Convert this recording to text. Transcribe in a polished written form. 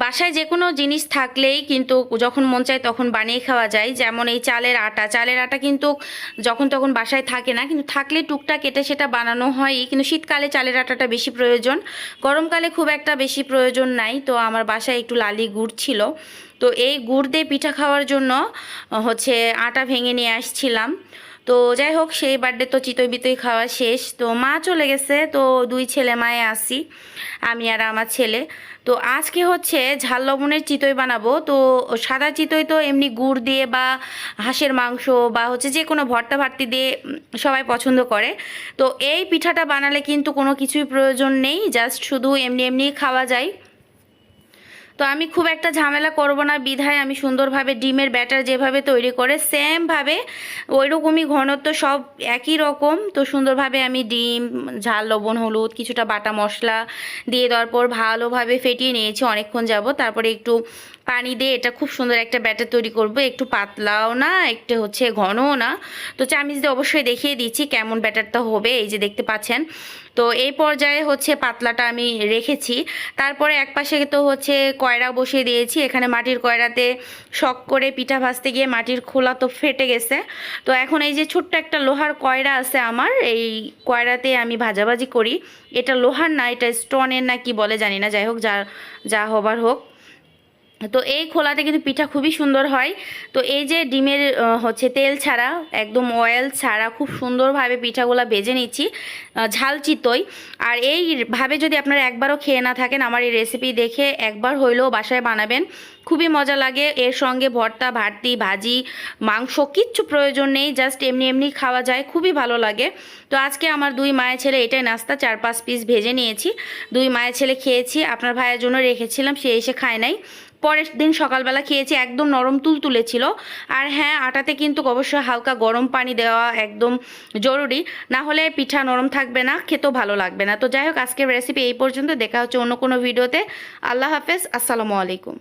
বাসায় যে কোনো জিনিস থাকলেই কিন্তু যখন মন চায় তখন বানিয়ে খাওয়া যায়। যেমন এই চালের আটা কিন্তু যখন তখন বাসায় থাকে না, কিন্তু থাকলে টুকটাক এটা সেটা বানানো হয়ই। কিন্তু শীতকালে চালের আটাটা বেশি প্রয়োজন, গরমকালে খুব একটা বেশি প্রয়োজন নাই। তো আমার বাসায় একটু লালি গুড় ছিল, তো এই গুড় দিয়ে পিঠা খাওয়ার জন্য হচ্ছে আটা ভেঙে নিয়ে আসছিলাম। তো যাই হোক, সেই বার্থডে তো চিতই বিতই খাওয়া শেষ, তো মা চলে গেছে। তো দুই ছেলে মায়ে আসি, আমি আর আমার ছেলে। তো আজকে হচ্ছে ঝাল লবণের চিতই বানাবো। তো সাদা চিতই তো এমনি গুড় দিয়ে বা হাঁসের মাংস বা হচ্ছে যে কোনো ভর্তা ভার্তি দিয়ে সবাই পছন্দ করে। তো এই পিঠাটা বানালে কিন্তু কোনো কিছুই প্রয়োজন নেই, জাস্ট শুধু এমনি এমনি খাওয়া যায়। তো আমি খুব একটা ঝামেলা করব না বিধায় আমি সুন্দরভাবে ডিমের ব্যাটার যেভাবে তৈরি করে সেমভাবে ওই রকমই ঘনত্ব, সব একই রকম। তো সুন্দরভাবে আমি ডিম, ঝাল, লবণ, হলুদ, কিছুটা বাটা মশলা দিয়ে দেওয়ার পর ভালোভাবে ফেটিয়ে নিয়েছি অনেকক্ষণ যাব। তারপরে একটু পানি দিয়ে এটা খুব সুন্দর একটা ব্যাটার তৈরি করব, একটু পাতলাও না একটু হচ্ছে ঘনও না। তো চামিচ দিয়ে অবশ্যই দেখিয়ে দিচ্ছি কেমন ব্যাটারটা হবে, এই যে দেখতে পাচ্ছেন। তো এই পর্যায়ে হচ্ছে পাতলাটা আমি রেখেছি। তারপরে এক পাশে তো হচ্ছে কয়রা বসিয়ে দিয়েছি, এখানে মাটির কয়রাতে শখ করে পিঠা ভাজতে গিয়ে মাটির খোলা তো ফেটে গেছে। তো এখন এই যে ছোট্ট একটা লোহার কয়রা আছে আমার, এই কয়রাতে আমি ভাজাভাজি করি। এটা লোহার না, এটা স্টোনের না কি বলে জানি না, যাই হোক, যা যা হবার হোক। তো এই খোলাতে কিন্তু পিঠা খুবই সুন্দর হয়। তো এই যে ডিমের হচ্ছে তেল ছাড়া, একদম অয়েল ছাড়া খুব সুন্দরভাবে পিঠাগুলো ভেজে নিচ্ছি ঝাল চিতই। আর এইভাবে যদি আপনারা একবারও খেয়ে না থাকেন, আমার এই রেসিপি দেখে একবার হইলেও বাসায় বানাবেন, খুবই মজা লাগে। এর সঙ্গে ভর্তা, ভাতি, ভাজি, মাংস কিচ্ছু প্রয়োজন নেই, জাস্ট এমনি এমনি খাওয়া যায়, খুবই ভালো লাগে। তো আজকে আমার দুই মায়ের ছেলে এটাই নাস্তা, 4-5 পিস ভেজে নিয়েছি, দুই মায়ের ছেলে খেয়েছি। আপনার ভাইয়ের জন্য রেখেছিলাম, সে এসে খায় নাই। পরের দিন সকালবেলা খেয়েছি, একদম নরম তুলতুলে ছিল। আর হ্যাঁ, আটাতে কিন্তু অবশ্যই হালকা গরম পানি দেওয়া একদম জরুরি, না হলে পিঠা নরম থাকবে না, খেতেও ভালো লাগবে না। তো যাই হোক, আজকের রেসিপি এই পর্যন্ত, দেখা হচ্ছে অন্য কোনো ভিডিওতে। আল্লাহ হাফেজ, আসসালামু আলাইকুম।